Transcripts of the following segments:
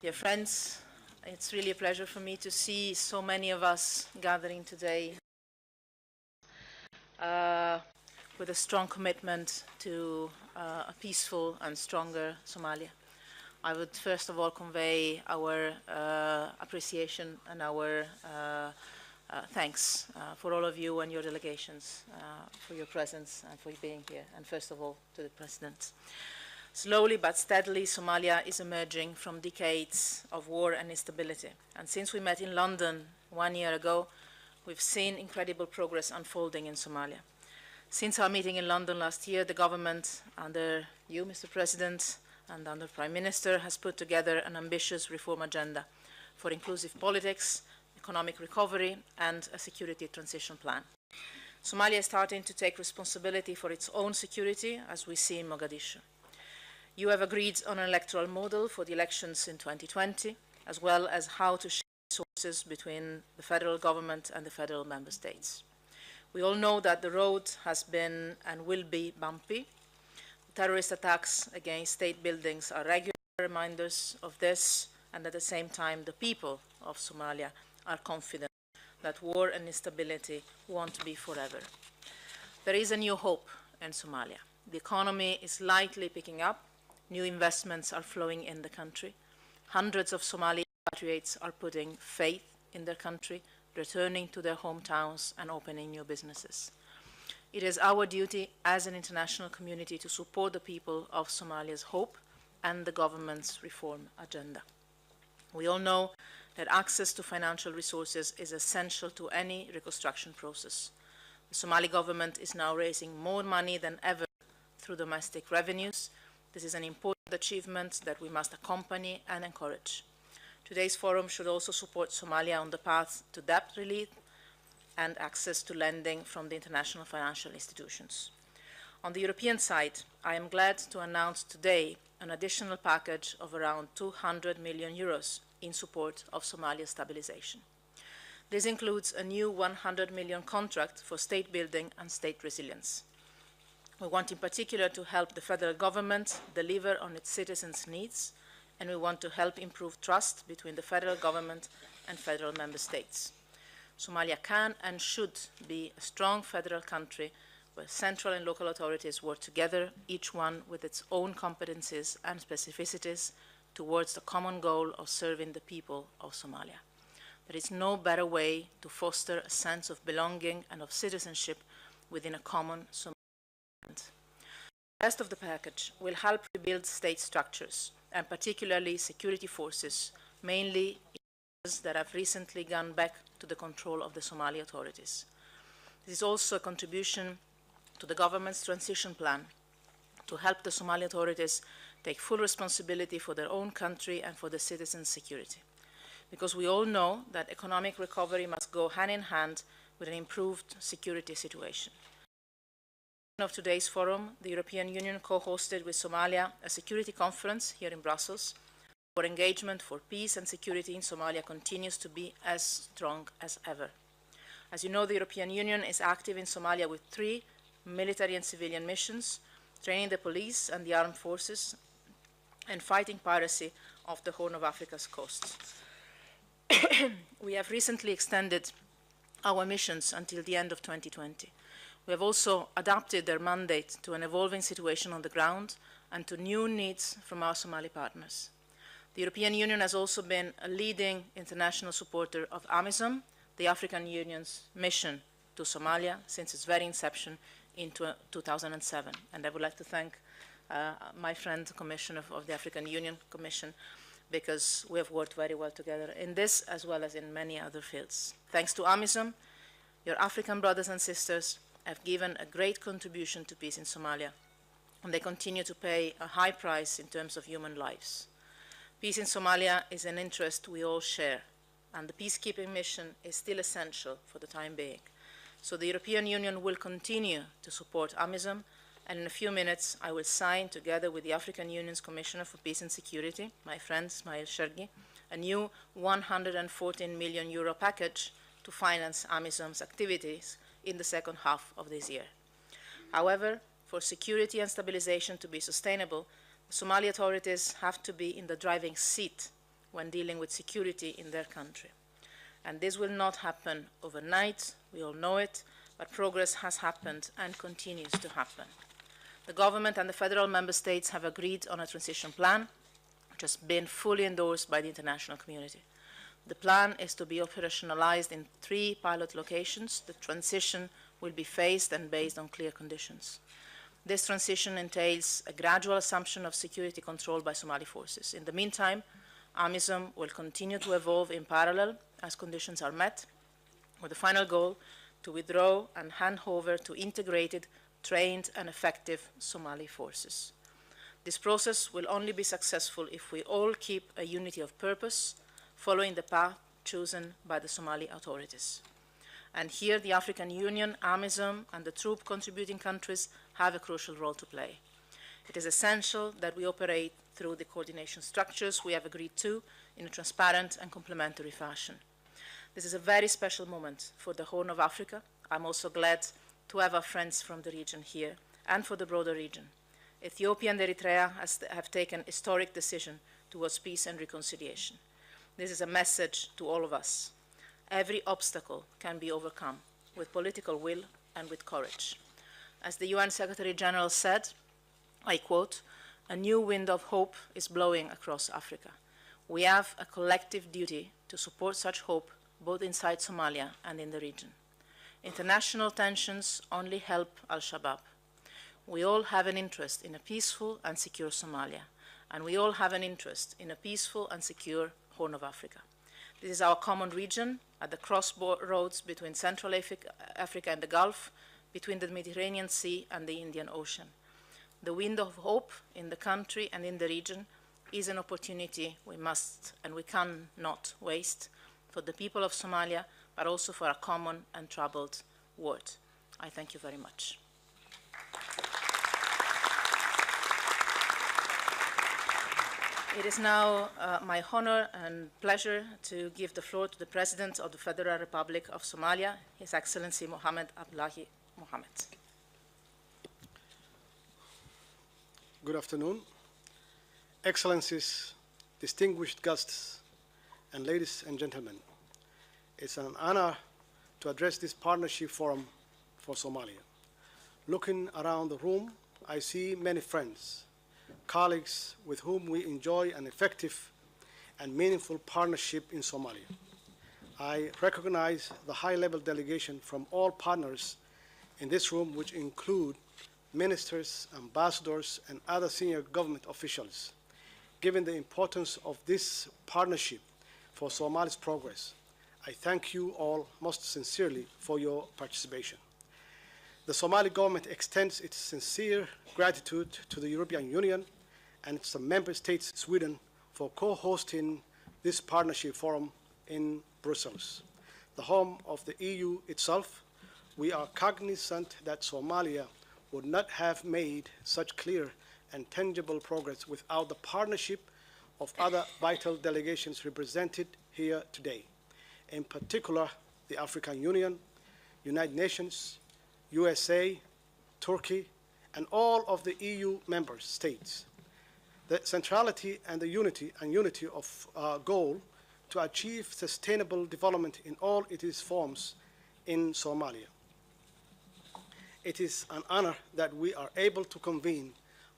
Dear friends, it's really a pleasure for me to see so many of us gathering today with a strong commitment to a peaceful and stronger Somalia. I would first of all convey our appreciation and our thanks for all of you and your delegations for your presence and for being here, and first of all to the President. Slowly but steadily, Somalia is emerging from decades of war and instability. And since we met in London 1 year ago, we've seen incredible progress unfolding in Somalia. Since our meeting in London last year, the government, under you, Mr. President, and under Prime Minister, has put together an ambitious reform agenda for inclusive politics, economic recovery, and a security transition plan. Somalia is starting to take responsibility for its own security, as we see in Mogadishu. You have agreed on an electoral model for the elections in 2020, as well as how to share resources between the federal government and the federal member states. We all know that the road has been and will be bumpy. Terrorist attacks against state buildings are regular reminders of this, and at the same time, the people of Somalia are confident that war and instability won't be forever. There is a new hope in Somalia. The economy is slightly picking up. New investments are flowing in the country. Hundreds of Somali expatriates are putting faith in their country, returning to their hometowns and opening new businesses. It is our duty as an international community to support the people of Somalia's hope and the government's reform agenda. We all know that access to financial resources is essential to any reconstruction process. The Somali government is now raising more money than ever through domestic revenues. This is an important achievement that we must accompany and encourage. Today's forum should also support Somalia on the path to debt relief and access to lending from the international financial institutions. On the European side, I am glad to announce today an additional package of around 200 million euros in support of Somalia's stabilization. This includes a new 100 million contract for state building and state resilience. We want in particular to help the federal government deliver on its citizens' needs, and we want to help improve trust between the federal government and federal member states. Somalia can and should be a strong federal country where central and local authorities work together, each one with its own competencies and specificities, towards the common goal of serving the people of Somalia. There is no better way to foster a sense of belonging and of citizenship within a common Somali. The rest of the package will help rebuild state structures, and particularly security forces, mainly in areas that have recently gone back to the control of the Somali authorities. This is also a contribution to the government's transition plan to help the Somali authorities take full responsibility for their own country and for the citizens' security. Because we all know that economic recovery must go hand in hand with an improved security situation. Of today's forum, the European Union co-hosted with Somalia a security conference here in Brussels. Our engagement for peace and security in Somalia continues to be as strong as ever. As you know, the European Union is active in Somalia with 3 military and civilian missions, training the police and the armed forces, and fighting piracy off the Horn of Africa's coast. We have recently extended our missions until the end of 2020. We have also adapted their mandate to an evolving situation on the ground and to new needs from our Somali partners. The European Union has also been a leading international supporter of AMISOM, the African Union's mission to Somalia, since its very inception in 2007. And I would like to thank my friend, Commissioner of the African Union Commission, because we have worked very well together in this as well as in many other fields. Thanks to AMISOM, your African brothers and sisters have given a great contribution to peace in Somalia, and they continue to pay a high price in terms of human lives. Peace in Somalia is an interest we all share, and the peacekeeping mission is still essential for the time being. So the European Union will continue to support AMISOM, and in a few minutes I will sign, together with the African Union's Commissioner for Peace and Security, my friend Smail, Chergui, a new 114 million euro package to finance AMISOM's activities in the second half of this year. However, for security and stabilization to be sustainable, the Somali authorities have to be in the driving seat when dealing with security in their country. And this will not happen overnight, we all know it, but progress has happened and continues to happen. The government and the federal member states have agreed on a transition plan, which has been fully endorsed by the international community. The plan is to be operationalized in 3 pilot locations. The transition will be phased and based on clear conditions. This transition entails a gradual assumption of security control by Somali forces. In the meantime, AMISOM will continue to evolve in parallel as conditions are met, with the final goal to withdraw and hand over to integrated, trained, and effective Somali forces. This process will only be successful if we all keep a unity of purpose, following the path chosen by the Somali authorities. And here the African Union, AMISOM, and the troop contributing countries have a crucial role to play. It is essential that we operate through the coordination structures we have agreed to in a transparent and complementary fashion. This is a very special moment for the Horn of Africa. I'm also glad to have our friends from the region here and for the broader region. Ethiopia and Eritrea have taken a historic decision towards peace and reconciliation. This is a message to all of us. Every obstacle can be overcome with political will and with courage. As the UN Secretary General said, I quote, "A new wind of hope is blowing across Africa. We have a collective duty to support such hope both inside Somalia and in the region. International tensions only help al-Shabaab. We all have an interest in a peaceful and secure Somalia, and we all have an interest in a peaceful and secure Horn of Africa. This is our common region at the crossroads between Central Africa and the Gulf, between the Mediterranean Sea and the Indian Ocean. The wind of hope in the country and in the region is an opportunity we must and we cannot waste for the people of Somalia, but also for our common and troubled world." I thank you very much. It is now my honor and pleasure to give the floor to the President of the Federal Republic of Somalia, His Excellency Mohamed Abdullahi Mohamed. Good afternoon. Excellencies, distinguished guests, and ladies and gentlemen. It's an honor to address this partnership forum for Somalia. Looking around the room, I see many friends, colleagues with whom we enjoy an effective and meaningful partnership in Somalia. I recognize the high-level delegation from all partners in this room, which include ministers, ambassadors, and other senior government officials. Given the importance of this partnership for Somalia's progress, I thank you all most sincerely for your participation. The Somali government extends its sincere gratitude to the European Union and its member states, Sweden, for co-hosting this partnership forum in Brussels, the home of the EU itself. We are cognizant that Somalia would not have made such clear and tangible progress without the partnership of other vital delegations represented here today, in particular the African Union, United Nations, USA, Turkey, and all of the EU member states. The centrality and the unity of our goal to achieve sustainable development in all its forms in Somalia. It is an honor that we are able to convene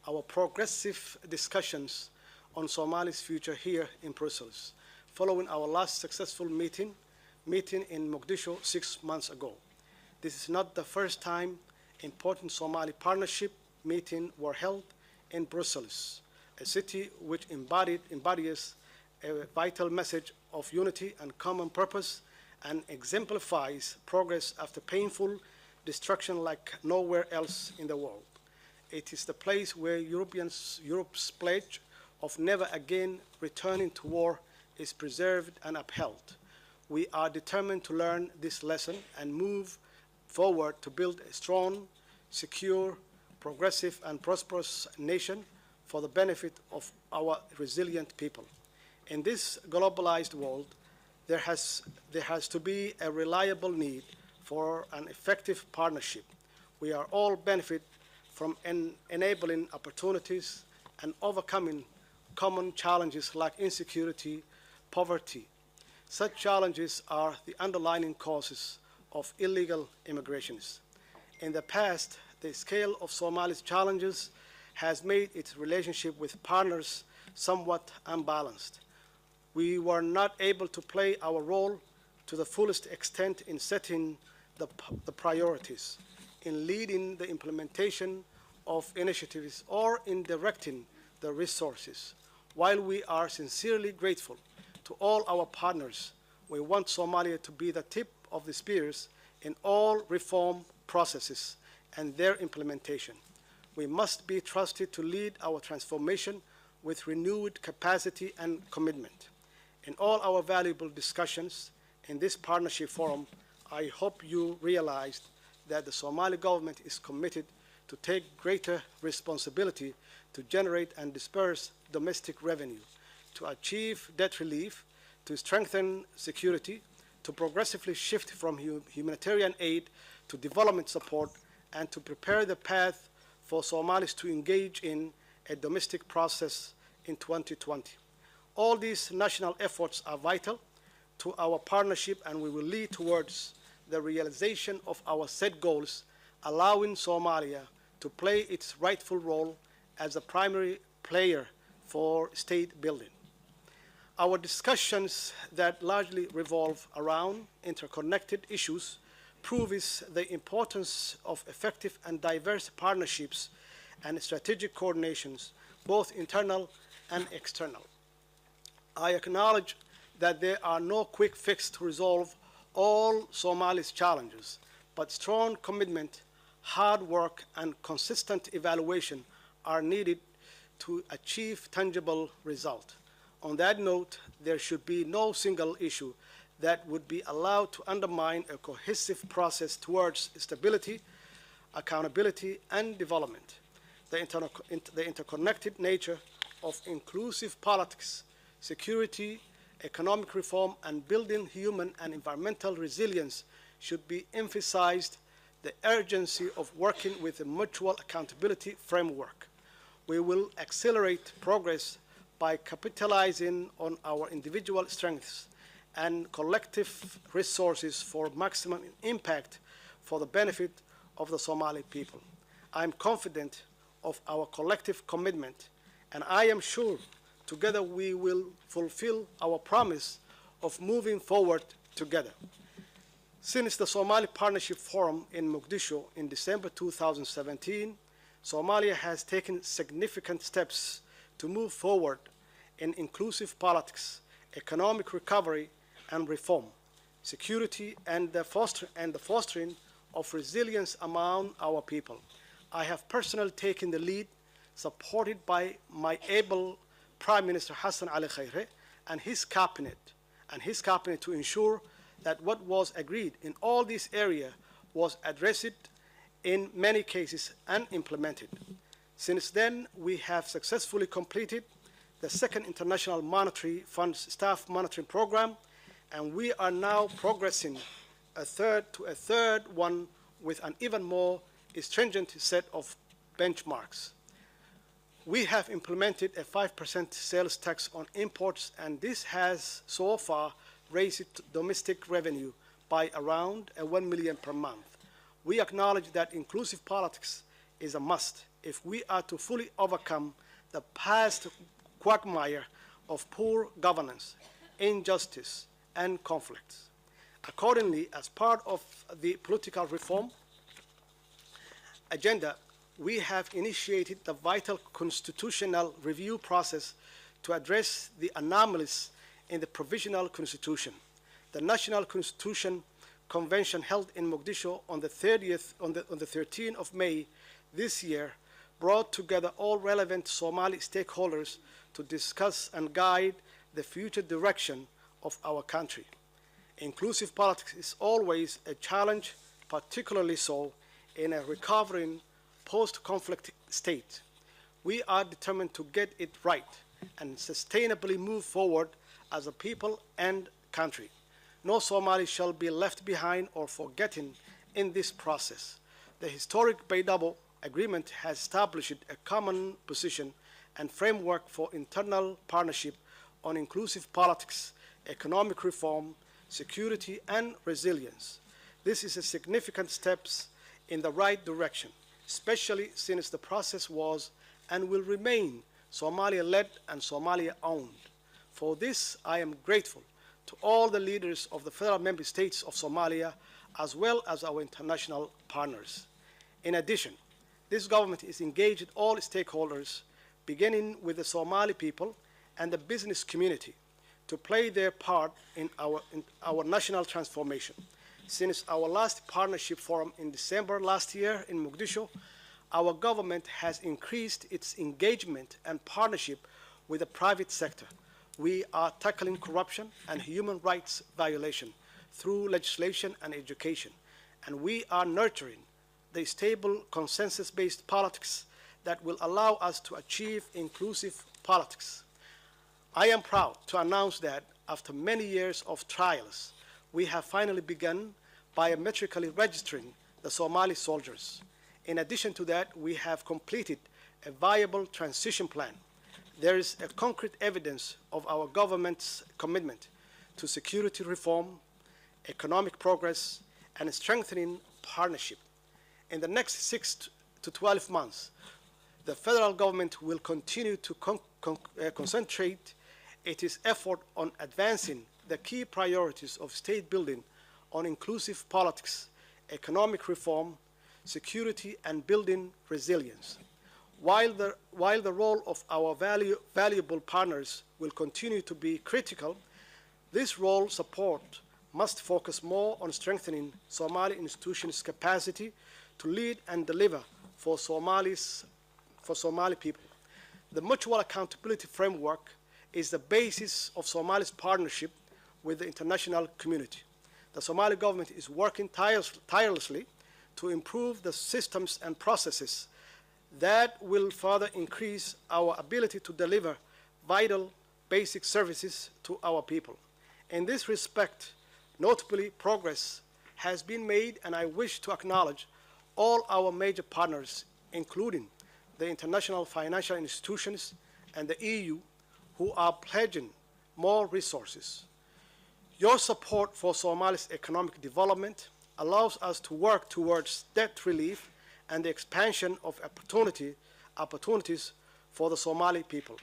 our progressive discussions on Somalia's future here in Brussels, following our last successful meeting in Mogadishu 6 months ago. This is not the first time important Somali partnership meetings were held in Brussels, a city which embodies a vital message of unity and common purpose and exemplifies progress after painful destruction like nowhere else in the world. It is the place where Europe's pledge of never again returning to war is preserved and upheld. We are determined to learn this lesson and move forward to build a strong, secure, progressive, and prosperous nation for the benefit of our resilient people. In this globalized world, there has to be a reliable need for an effective partnership. We are all benefit from enabling opportunities and overcoming common challenges like insecurity, poverty. Such challenges are the underlying causes of illegal immigrations. In the past, the scale of Somalia's challenges has made its relationship with partners somewhat unbalanced. We were not able to play our role to the fullest extent in setting the priorities, in leading the implementation of initiatives, or in directing the resources. While we are sincerely grateful to all our partners, we want Somalia to be the tip of the spears in all reform processes and their implementation. We must be trusted to lead our transformation with renewed capacity and commitment. In all our valuable discussions in this partnership forum, I hope you realized that the Somali government is committed to take greater responsibility to generate and disperse domestic revenue, to achieve debt relief, to strengthen security, to progressively shift from humanitarian aid to development support, and to prepare the path for Somalis to engage in a domestic process in 2020. All these national efforts are vital to our partnership, and we will lead towards the realization of our set goals, allowing Somalia to play its rightful role as a primary player for state building. Our discussions that largely revolve around interconnected issues proves the importance of effective and diverse partnerships and strategic coordinations, both internal and external. I acknowledge that there are no quick fixes to resolve all Somali's challenges, but strong commitment, hard work, and consistent evaluation are needed to achieve tangible results. On that note, there should be no single issue that would be allowed to undermine a cohesive process towards stability, accountability, and development. The interconnected nature of inclusive politics, security, economic reform, and building human and environmental resilience should be emphasized. The urgency of working with a mutual accountability framework. We will accelerate progress by capitalizing on our individual strengths and collective resources for maximum impact for the benefit of the Somali people. I am confident of our collective commitment, and I am sure together we will fulfill our promise of moving forward together. Since the Somali Partnership Forum in Mogadishu in December 2017, Somalia has taken significant steps to move forward in inclusive politics, economic recovery and reform, security, and the fostering of resilience among our people. I have personally taken the lead, supported by my able Prime Minister Hassan Ali Khaire and his cabinet to ensure that what was agreed in all these areas was addressed in many cases and implemented. Since then, we have successfully completed the second International Monetary Fund's staff monitoring program, and we are now progressing a third one with an even more stringent set of benchmarks. We have implemented a 5% sales tax on imports, and this has so far raised domestic revenue by around 1 million per month. We acknowledge that inclusive politics is a must if we are to fully overcome the past quagmire of poor governance, injustice, and conflicts. Accordingly, as part of the political reform agenda, we have initiated the vital constitutional review process to address the anomalies in the provisional constitution. The National Constitution Convention held in Mogadishu on the 13th of May this year brought together all relevant Somali stakeholders to discuss and guide the future direction of our country. Inclusive politics is always a challenge, particularly so in a recovering post-conflict state. We are determined to get it right and sustainably move forward as a people and country. No Somali shall be left behind or forgotten in this process. The historic Baydhabo Agreement has established a common position and framework for internal partnership on inclusive politics economic reform, security, and resilience. This is a significant step in the right direction, especially since the process was and will remain Somalia-led and Somalia-owned. For this, I am grateful to all the leaders of the federal member states of Somalia, as well as our international partners. In addition, this government is engaged with all stakeholders, beginning with the Somali people and the business community, to play their part in our national transformation. Since our last partnership forum in December last year in Mogadishu, our government has increased its engagement and partnership with the private sector. We are tackling corruption and human rights violation through legislation and education, and we are nurturing the stable consensus-based politics that will allow us to achieve inclusive politics. I am proud to announce that after many years of trials, we have finally begun biometrically registering the Somali soldiers. In addition to that, we have completed a viable transition plan. There is a concrete evidence of our government's commitment to security reform, economic progress, and strengthening partnership. In the next 6 to 12 months, the federal government will continue to concentrate its effort on advancing the key priorities of state building on inclusive politics, economic reform, security, and building resilience. While the role of our valuable partners will continue to be critical, this role support must focus more on strengthening Somali institutions' capacity to lead and deliver for Somali people. The mutual accountability framework is the basis of Somali's partnership with the international community. The Somali government is working tirelessly to improve the systems and processes that will further increase our ability to deliver vital basic services to our people. In this respect, notably, progress has been made, and I wish to acknowledge all our major partners, including the international financial institutions and the EU, who are pledging more resources. Your support for Somalia's economic development allows us to work towards debt relief and the expansion of opportunities for the Somali people.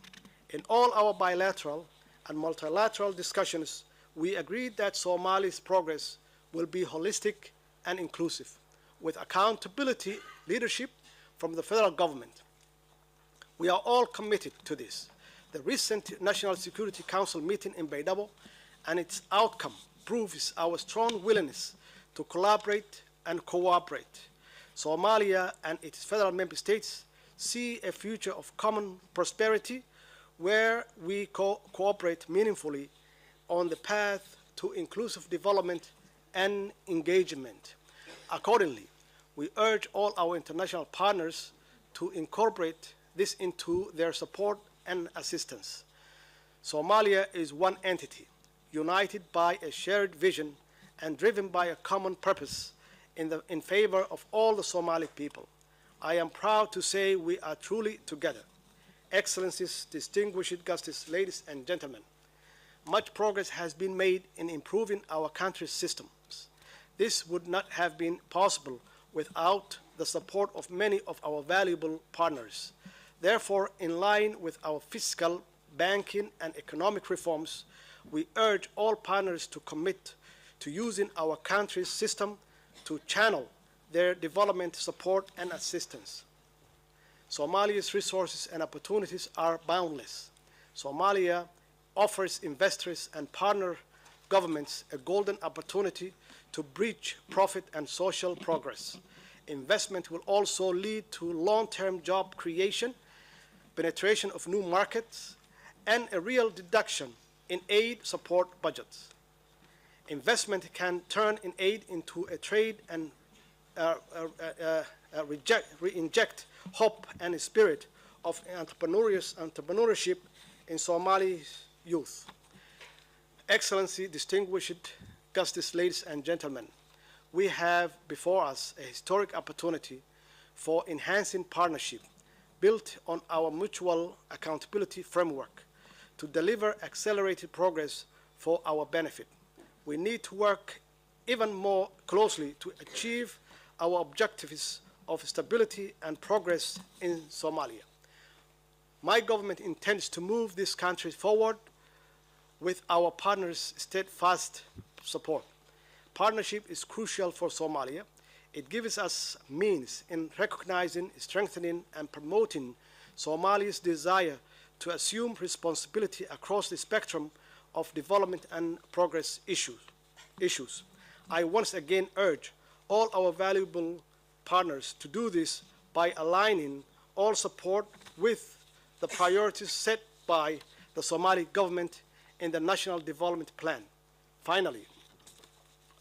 In all our bilateral and multilateral discussions, we agreed that Somalia's progress will be holistic and inclusive, with accountability leadership from the federal government. We are all committed to this. The recent National Security Council meeting in Baydhabo and its outcome proves our strong willingness to collaborate and cooperate. Somalia and its federal member states see a future of common prosperity where we cooperate meaningfully on the path to inclusive development and engagement. Accordingly, we urge all our international partners to incorporate this into their support and assistance. Somalia is one entity, united by a shared vision and driven by a common purpose in favor of all the Somali people. I am proud to say we are truly together. Excellencies, distinguished guests, ladies and gentlemen, much progress has been made in improving our country's systems. This would not have been possible without the support of many of our valuable partners. Therefore, in line with our fiscal, banking, and economic reforms, we urge all partners to commit to using our country's system to channel their development support and assistance. Somalia's resources and opportunities are boundless. Somalia offers investors and partner governments a golden opportunity to bridge profit and social progress. Investment will also lead to long-term job creation, penetration of new markets, and a real deduction in aid support budgets. Investment can turn in aid into a trade and re-inject hope and a spirit of entrepreneurship in Somali youth. Excellency, distinguished guests, ladies and gentlemen, we have before us a historic opportunity for enhancing partnership built on our mutual accountability framework to deliver accelerated progress for our benefit. We need to work even more closely to achieve our objectives of stability and progress in Somalia. My government intends to move this country forward with our partners' steadfast support. Partnership is crucial for Somalia. It gives us means in recognizing, strengthening, and promoting Somalia's desire to assume responsibility across the spectrum of development and progress issues. I once again urge all our valuable partners to do this by aligning all support with the priorities set by the Somali government in the National Development Plan. Finally,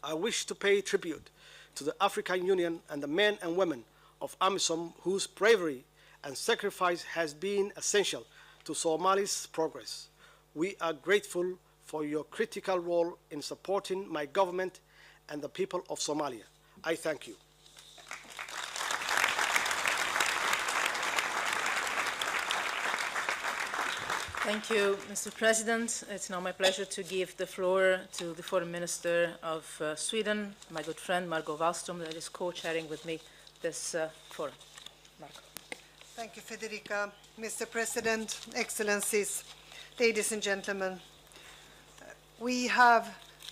I wish to pay tribute to the African Union and the men and women of AMISOM whose bravery and sacrifice has been essential to Somalia's progress. We are grateful for your critical role in supporting my government and the people of Somalia. I thank you. Thank you, Mr. President. It's now my pleasure to give the floor to the Foreign Minister of Sweden, my good friend Margot Wallstrom, that is co-chairing with me this forum. Margot. Thank you, Federica. Mr. President, Excellencies, ladies and gentlemen, we have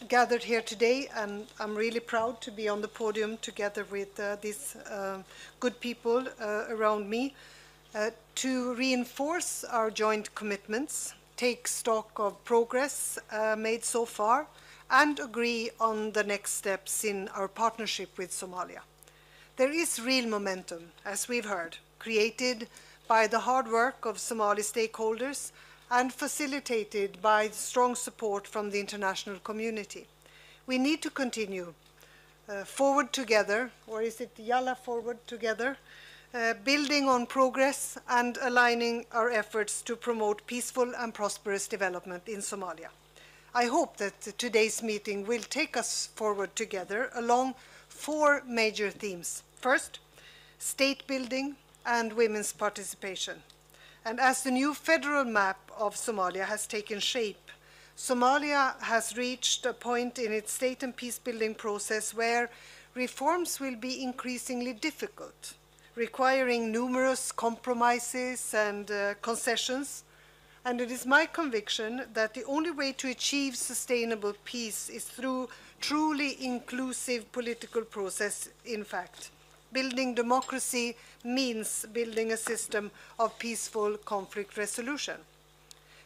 gathered here today, and I'm really proud to be on the podium together with these good people around me, to reinforce our joint commitments, take stock of progress made so far, and agree on the next steps in our partnership with Somalia. There is real momentum, as we've heard, created by the hard work of Somali stakeholders and facilitated by strong support from the international community. We need to continue forward together, or is it Yalla forward together, building on progress and aligning our efforts to promote peaceful and prosperous development in Somalia. I hope that today's meeting will take us forward together along 4 major themes. First, state building and women's participation. And as the new federal map of Somalia has taken shape, Somalia has reached a point in its state and peace-building process where reforms will be increasingly difficult, requiring numerous compromises and concessions. And it is my conviction that the only way to achieve sustainable peace is through truly inclusive political process. In fact, building democracy means building a system of peaceful conflict resolution.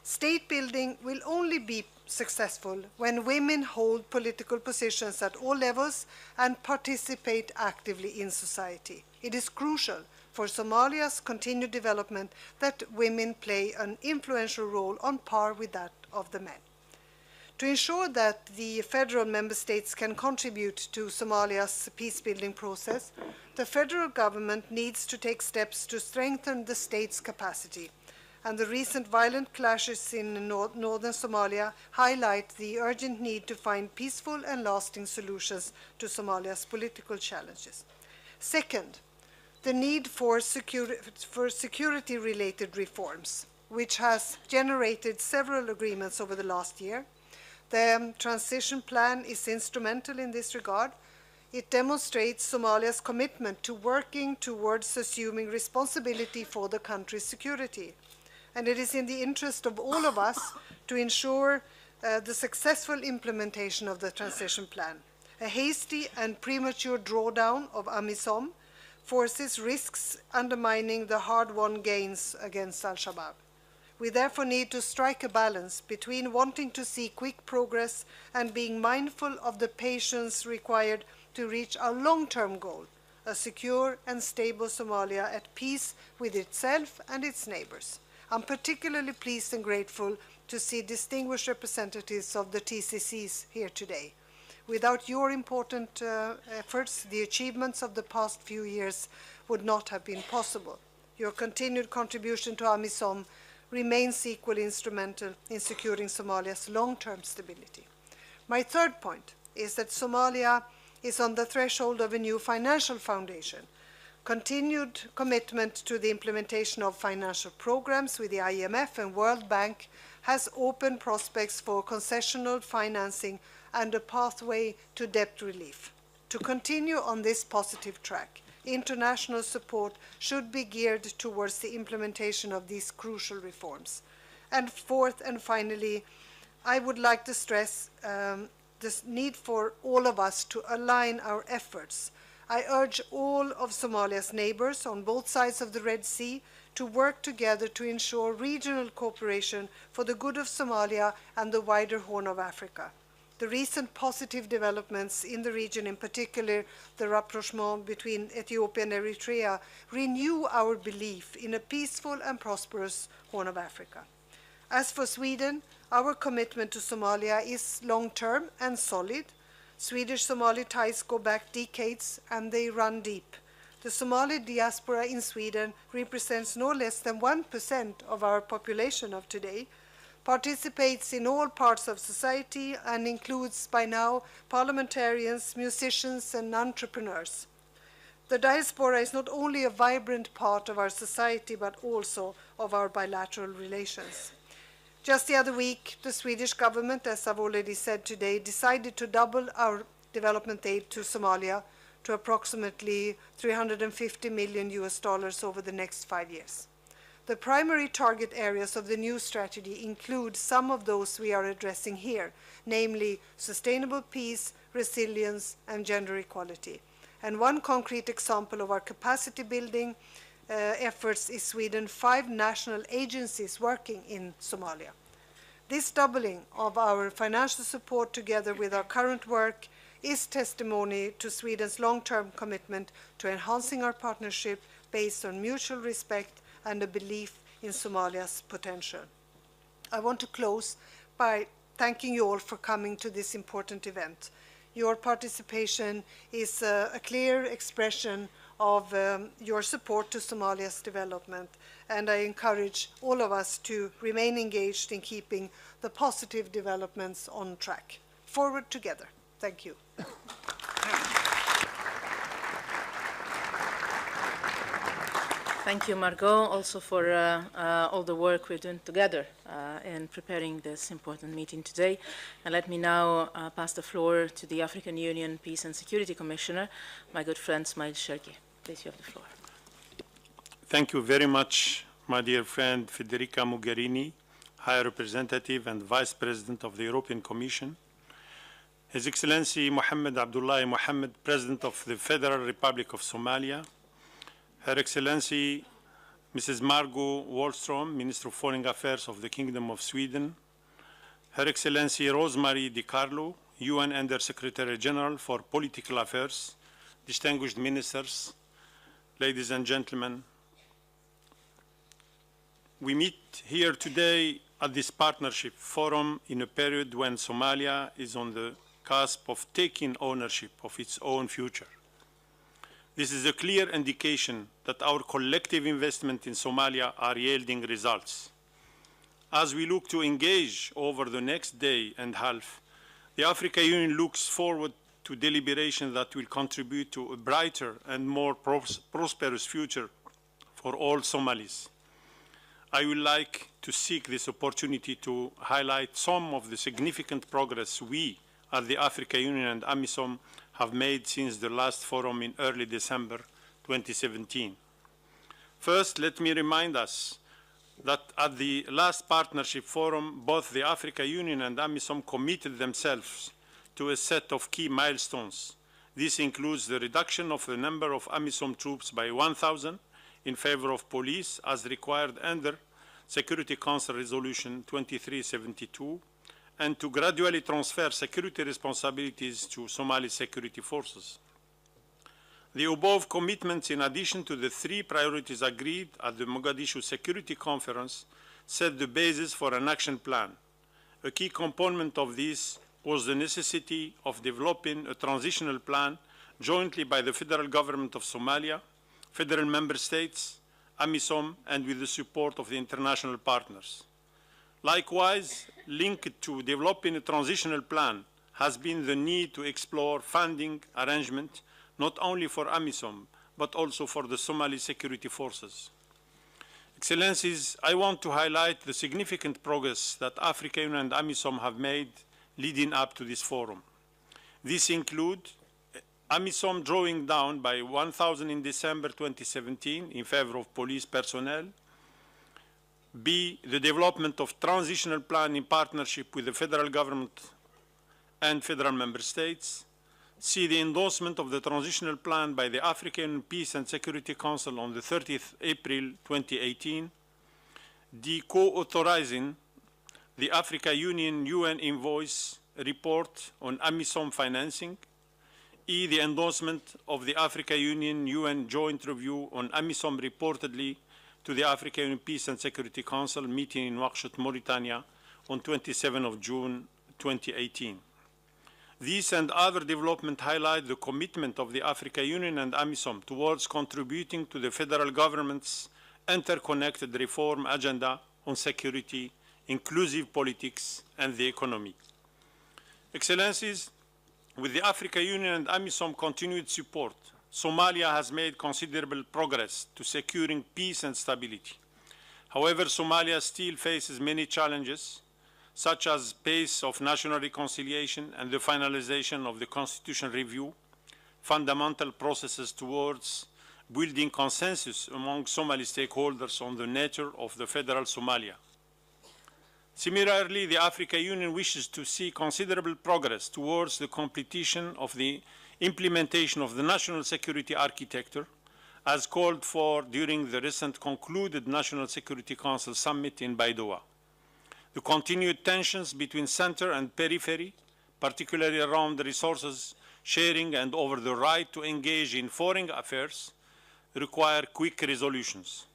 State building will only be successful when women hold political positions at all levels and participate actively in society. It is crucial for Somalia's continued development that women play an influential role on par with that of the men. To ensure that the federal member states can contribute to Somalia's peace-building process, the federal government needs to take steps to strengthen the state's capacity. And the recent violent clashes in northern Somalia highlight the urgent need to find peaceful and lasting solutions to Somalia's political challenges. Second, the need for security-related reforms, which has generated several agreements over the last year. The transition plan is instrumental in this regard. It demonstrates Somalia's commitment to working towards assuming responsibility for the country's security. And it is in the interest of all of us to ensure the successful implementation of the transition plan. A hasty and premature drawdown of AMISOM forces risks undermining the hard-won gains against Al-Shabaab. We therefore need to strike a balance between wanting to see quick progress and being mindful of the patience required to reach our long-term goal, a secure and stable Somalia at peace with itself and its neighbors. I'm particularly pleased and grateful to see distinguished representatives of the TCCs here today. Without your important efforts, the achievements of the past few years would not have been possible. Your continued contribution to AMISOM remains equally instrumental in securing Somalia's long-term stability. My third point is that Somalia is on the threshold of a new financial foundation. Continued commitment to the implementation of financial programs with the IMF and World Bank has opened prospects for concessional financing and a pathway to debt relief. To continue on this positive track, international support should be geared towards the implementation of these crucial reforms. And fourth and finally, I would like to stress this need for all of us to align our efforts. I urge all of Somalia's neighbors on both sides of the Red Sea to work together to ensure regional cooperation for the good of Somalia and the wider Horn of Africa. The recent positive developments in the region, in particular the rapprochement between Ethiopia and Eritrea, renew our belief in a peaceful and prosperous Horn of Africa. As for Sweden, our commitment to Somalia is long-term and solid. Swedish-Somali ties go back decades and they run deep. The Somali diaspora in Sweden represents no less than 1% of our population of today, participates in all parts of society, and includes by now parliamentarians, musicians, and entrepreneurs. The diaspora is not only a vibrant part of our society, but also of our bilateral relations. Just the other week, the Swedish government, as I've already said today, decided to double our development aid to Somalia to approximately $350 million over the next 5 years. The primary target areas of the new strategy include some of those we are addressing here, namely sustainable peace, resilience, and gender equality. And one concrete example of our capacity building efforts is Sweden's 5 national agencies working in Somalia. This doubling of our financial support together with our current work is testimony to Sweden's long-term commitment to enhancing our partnership based on mutual respect and a belief in Somalia's potential. I want to close by thanking you all for coming to this important event. Your participation is a clear expression of your support to Somalia's development, and I encourage all of us to remain engaged in keeping the positive developments on track. Forward together. Thank you. Thank you, Margot, also for all the work we're doing together in preparing this important meeting today. And let me now pass the floor to the African Union Peace and Security Commissioner, my good friend Smail Chergui. Please, you have the floor. Thank you very much, my dear friend Federica Mogherini, High Representative and Vice President of the European Commission, His Excellency Mohamed Abdullahi Mohamed, President of the Federal Republic of Somalia, Her Excellency Mrs. Margot Wallstrom, Minister of Foreign Affairs of the Kingdom of Sweden, Her Excellency Rosemary Carlo, UN Under Secretary General for Political Affairs, distinguished ministers, ladies and gentlemen, we meet here today at this partnership forum in a period when Somalia is on the cusp of taking ownership of its own future. This is a clear indication that our collective investment in Somalia are yielding results. As we look to engage over the next day and a half, the African Union looks forward to deliberations that will contribute to a brighter and more prosperous future for all Somalis. I would like to seek this opportunity to highlight some of the significant progress we at the African Union and AMISOM have made since the last forum in early December 2017. First, let me remind us that at the last partnership forum, both the African Union and AMISOM committed themselves to a set of key milestones. This includes the reduction of the number of AMISOM troops by 1,000 in favor of police as required under Security Council Resolution 2372, and to gradually transfer security responsibilities to Somali security forces. The above commitments, in addition to the 3 priorities agreed at the Mogadishu Security Conference, set the basis for an action plan. A key component of this was the necessity of developing a transitional plan jointly by the federal government of Somalia, federal member states, AMISOM, and with the support of the international partners. Likewise, linked to developing a transitional plan has been the need to explore funding arrangement not only for AMISOM, but also for the Somali security forces. Excellencies, I want to highlight the significant progress that Africa Union and AMISOM have made leading up to this forum. These include AMISOM drawing down by 1,000 in December 2017 in favor of police personnel. B, the development of transitional plan in partnership with the federal government and federal member states. C, the endorsement of the transitional plan by the African Peace and Security Council on the 30th April 2018. D, co-authorizing the Africa Union UN invoice report on AMISOM financing. E, the endorsement of the Africa Union UN joint review on AMISOM reportedly to the Africa Union Peace and Security Council meeting in Nouakchott, Mauritania on 27 of June 2018. These and other developments highlight the commitment of the Africa Union and AMISOM towards contributing to the federal government's interconnected reform agenda on security, inclusive politics, and the economy. Excellencies, with the Africa Union and AMISOM continued support, Somalia has made considerable progress to securing peace and stability. However, Somalia still faces many challenges, such as pace of national reconciliation and the finalization of the constitutional review, fundamental processes towards building consensus among Somali stakeholders on the nature of the federal Somalia. Similarly, the Africa Union wishes to see considerable progress towards the completion of the implementation of the national security architecture, as called for during the recent concluded National Security Council summit in Baidoa. The continued tensions between center and periphery, particularly around the resources sharing and over the right to engage in foreign affairs, require quick resolutions.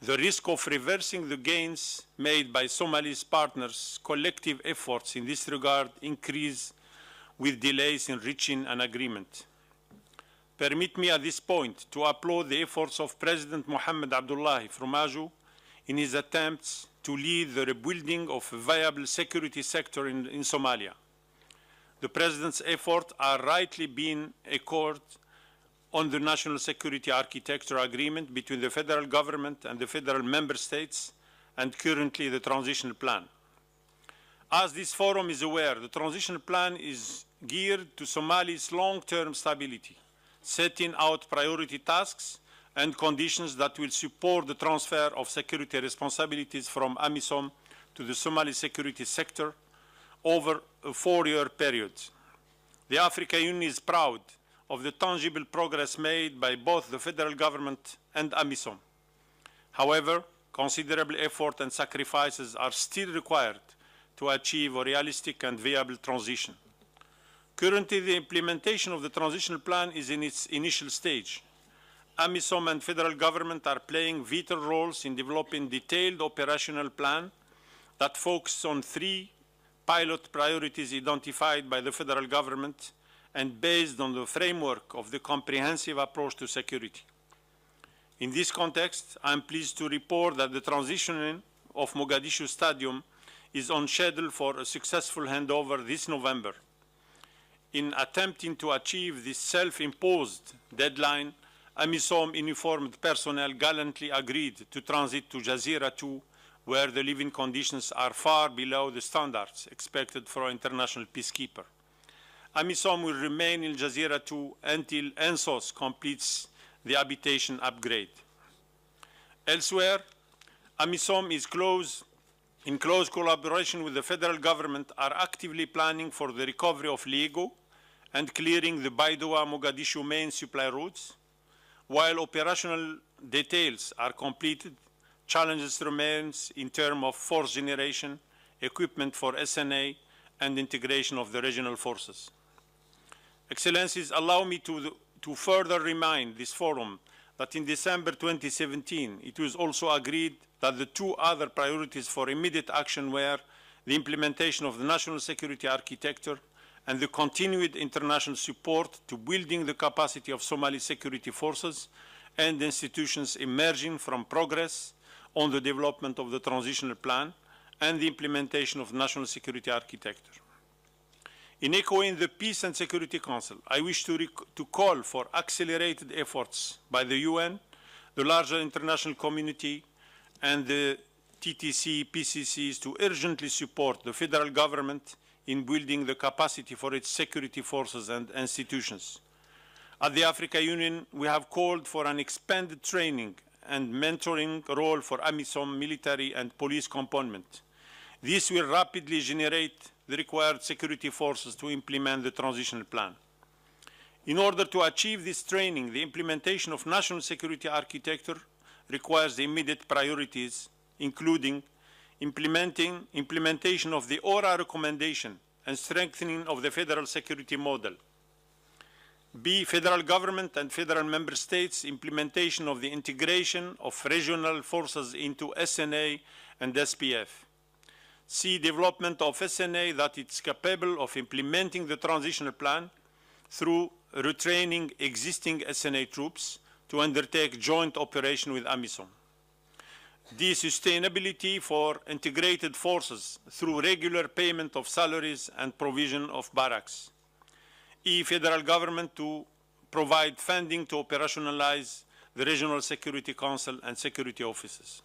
The risk of reversing the gains made by Somali's partners' collective efforts in this regard increase with delays in reaching an agreement. Permit me at this point to applaud the efforts of President Mohamed Abdullahi from AJU in his attempts to lead the rebuilding of a viable security sector in Somalia. The President's efforts are rightly being echoed on the National Security Architecture Agreement between the federal government and the federal member states, and currently the transitional plan. As this forum is aware, the transitional plan is geared to Somalia's long-term stability, setting out priority tasks and conditions that will support the transfer of security responsibilities from AMISOM to the Somali security sector over a 4-year period. The African Union is proud of the tangible progress made by both the federal government and AMISOM. However, considerable effort and sacrifices are still required to achieve a realistic and viable transition. Currently, the implementation of the transitional plan is in its initial stage. AMISOM and federal government are playing vital roles in developing detailed operational plan that focus on 3 pilot priorities identified by the federal government and based on the framework of the comprehensive approach to security. In this context, I am pleased to report that the transitioning of Mogadishu Stadium is on schedule for a successful handover this November. In attempting to achieve this self-imposed deadline, AMISOM uniformed personnel gallantly agreed to transit to Jazeera 2, where the living conditions are far below the standards expected for an international peacekeeper. AMISOM will remain in Jazeera 2 until ENSOS completes the habitation upgrade. Elsewhere, AMISOM is in close collaboration with the federal government, are actively planning for the recovery of Lego and clearing the Baidoa-Mogadishu main supply routes. While operational details are completed, challenges remain in terms of force generation, equipment for SNA, and integration of the regional forces. Excellencies, allow me to further remind this forum that in December 2017, it was also agreed that the 2 other priorities for immediate action were the implementation of the national security architecture and the continued international support to building the capacity of Somali security forces and institutions emerging from progress on the development of the transitional plan and the implementation of national security architecture. In echoing the Peace and Security Council, I wish to call for accelerated efforts by the UN, the larger international community, and the TTC, PCCs to urgently support the federal government in building the capacity for its security forces and institutions. At the African Union, we have called for an expanded training and mentoring role for AMISOM military and police component. This will rapidly generate the required security forces to implement the transitional plan. In order to achieve this training, the implementation of national security architecture requires the immediate priorities, including implementation of the ORA recommendation and strengthening of the federal security model. B, federal government and federal member states implementation of the integration of regional forces into SNA and SPF. C, development of SNA that is capable of implementing the transitional plan through retraining existing SNA troops to undertake joint operation with AMISOM. D, sustainability for integrated forces through regular payment of salaries and provision of barracks. E, federal government to provide funding to operationalize the Regional Security Council and security offices.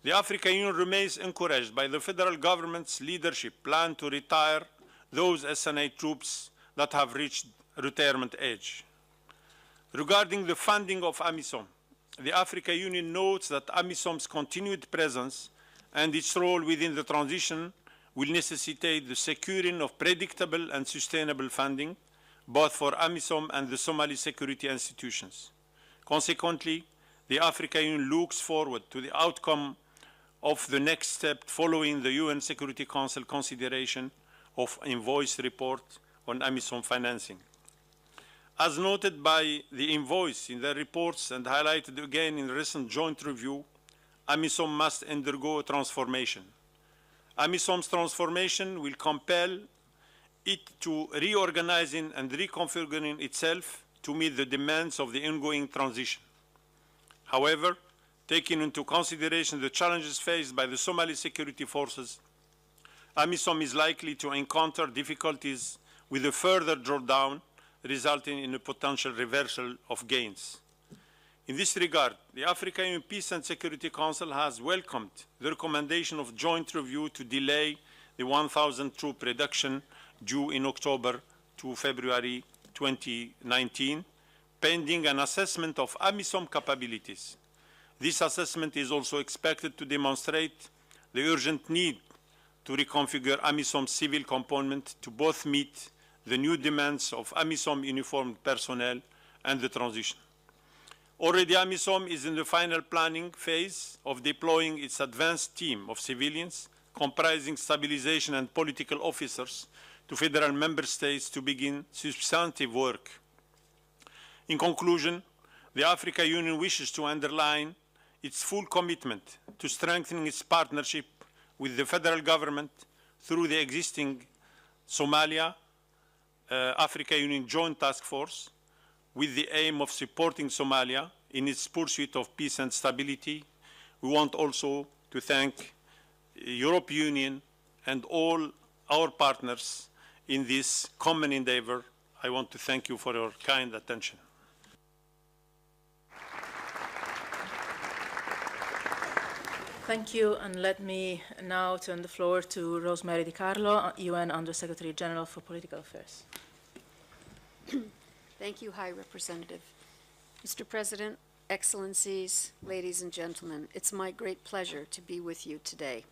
The African Union remains encouraged by the federal government's leadership plan to retire those SNA troops that have reached retirement age. Regarding the funding of AMISOM, the African Union notes that AMISOM's continued presence and its role within the transition will necessitate the securing of predictable and sustainable funding, both for AMISOM and the Somali security institutions. Consequently, the African Union looks forward to the outcome of the next step following the UN Security Council consideration of invoice report on AMISOM financing. As noted by the invoice in their reports and highlighted again in the recent joint review, AMISOM must undergo a transformation. AMISOM's transformation will compel it to reorganizing and reconfiguring itself to meet the demands of the ongoing transition. However, taking into consideration the challenges faced by the Somali security forces, AMISOM is likely to encounter difficulties with a further drawdown, resulting in a potential reversal of gains. In this regard, the African Union Peace and Security Council has welcomed the recommendation of joint review to delay the 1,000 troop reduction due in October to February 2019, pending an assessment of AMISOM capabilities. This assessment is also expected to demonstrate the urgent need to reconfigure AMISOM's civil component to both meet the new demands of AMISOM uniformed personnel and the transition. Already AMISOM is in the final planning phase of deploying its advanced team of civilians comprising stabilization and political officers to federal member states to begin substantive work. In conclusion, the African Union wishes to underline its full commitment to strengthening its partnership with the federal government through the existing Somalia African Union Joint Task Force, with the aim of supporting Somalia in its pursuit of peace and stability. We want also to thank the European Union and all our partners in this common endeavor. I want to thank you for your kind attention. Thank you, and let me now turn the floor to Rosemary Carlo, UN Under-Secretary General for Political Affairs. Thank you, High Representative. Mr. President, Excellencies, ladies and gentlemen, it's my great pleasure to be with you today.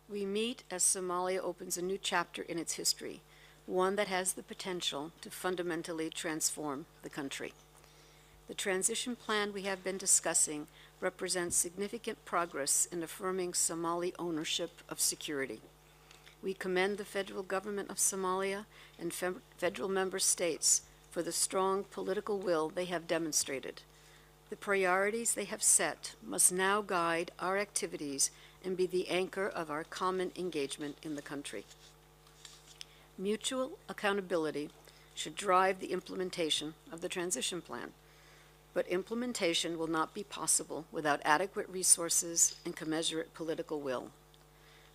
We meet as Somalia opens a new chapter in its history, one that has the potential to fundamentally transform the country. The transition plan we have been discussing represents significant progress in affirming Somali ownership of security. We commend the federal government of Somalia and federal member states for the strong political will they have demonstrated. The priorities they have set must now guide our activities and be the anchor of our common engagement in the country. Mutual accountability should drive the implementation of the transition plan, but implementation will not be possible without adequate resources and commensurate political will.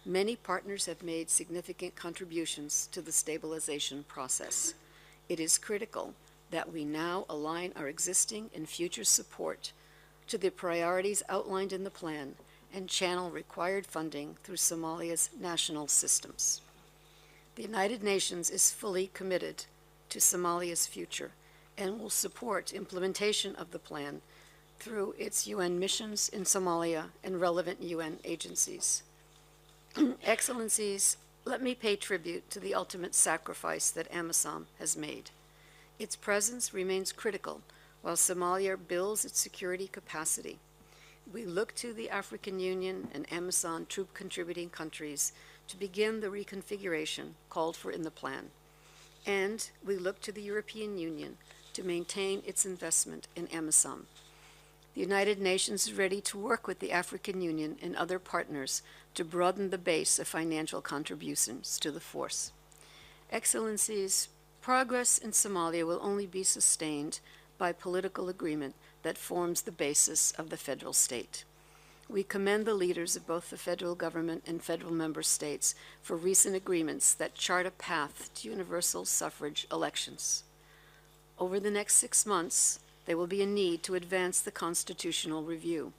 Many partners have made significant contributions to the stabilization process. It is critical that we now align our existing and future support to the priorities outlined in the plan and channel required funding through Somalia's national systems. The United Nations is fully committed to Somalia's future and will support implementation of the plan through its UN missions in Somalia and relevant UN agencies. Excellencies, let me pay tribute to the ultimate sacrifice that AMISOM has made. Its presence remains critical while Somalia builds its security capacity. We look to the African Union and AMISOM troop contributing countries to begin the reconfiguration called for in the plan. And we look to the European Union to maintain its investment in AMISOM. The United Nations is ready to work with the African Union and other partners to broaden the base of financial contributions to the force. Excellencies, progress in Somalia will only be sustained by political agreement that forms the basis of the federal state. We commend the leaders of both the federal government and federal member states for recent agreements that chart a path to universal suffrage elections. Over the next 6 months, there will be a need to advance the constitutional review.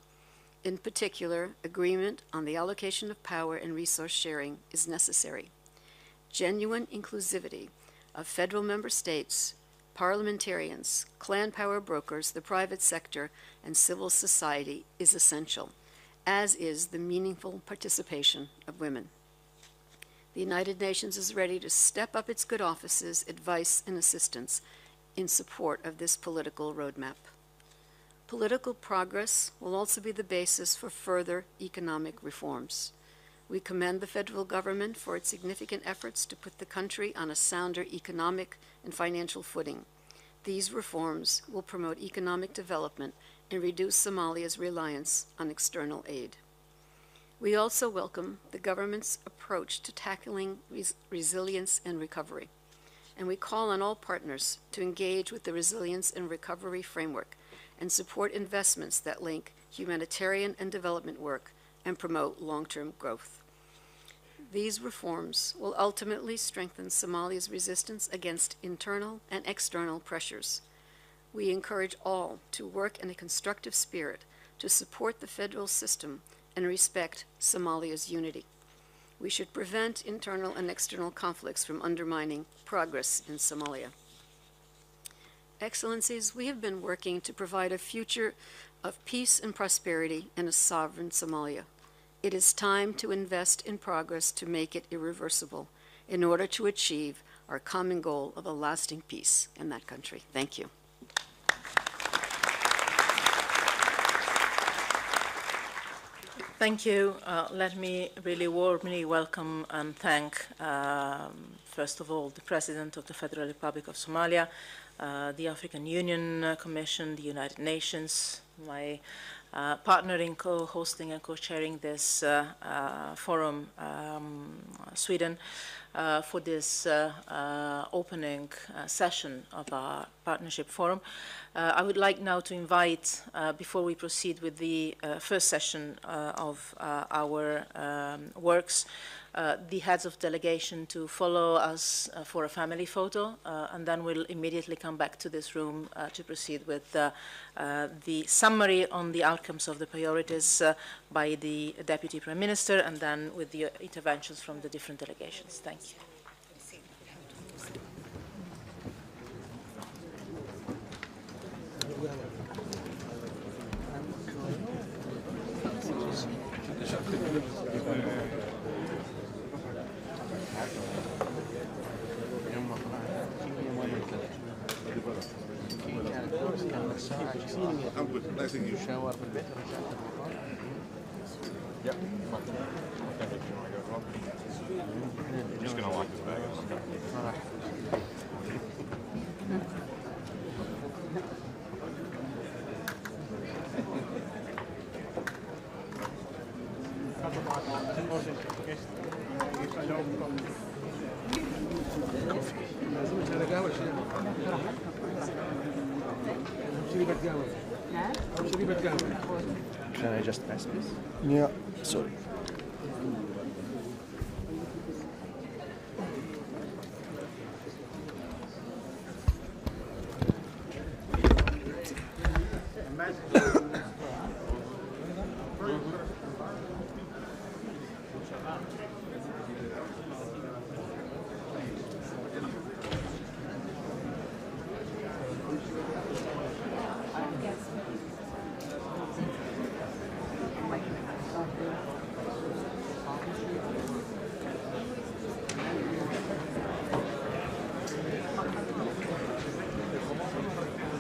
In particular, agreement on the allocation of power and resource sharing is necessary. Genuine inclusivity of federal member states, parliamentarians, clan power brokers, the private sector, and civil society is essential, as is the meaningful participation of women. The United Nations is ready to step up its good offices, advice, and assistance in support of this political roadmap. Political progress will also be the basis for further economic reforms. We commend the federal government for its significant efforts to put the country on a sounder economic and financial footing. These reforms will promote economic development and reduce Somalia's reliance on external aid. We also welcome the government's approach to tackling resilience and recovery, and we call on all partners to engage with the Resilience and Recovery Framework and support investments that link humanitarian and development work and promote long-term growth. These reforms will ultimately strengthen Somalia's resistance against internal and external pressures. We encourage all to work in a constructive spirit to support the federal system and respect Somalia's unity. We should prevent internal and external conflicts from undermining progress in Somalia. Excellencies, we have been working to provide a future of peace and prosperity in a sovereign Somalia. It is time to invest in progress to make it irreversible in order to achieve our common goal of a lasting peace in that country. Thank you. Thank you. Let me really warmly welcome and thank, first of all, the President of the Federal Republic of Somalia, the African Union Commission, the United Nations, my partner in co-hosting and co-chairing this forum, Sweden, for this opening session of our partnership forum. I would like now to invite, before we proceed with the first session of our works, the heads of delegation to follow us for a family photo, and then we'll immediately come back to this room to proceed with the summary on the outcomes of the priorities by the Deputy Prime Minister, and then with the interventions from the different delegations. Thank you. I'm good. Nice seeing you. Shower في البيت. Yeah. I'm just gonna lock this bag up. Can I just pass, please? Yeah, sorry.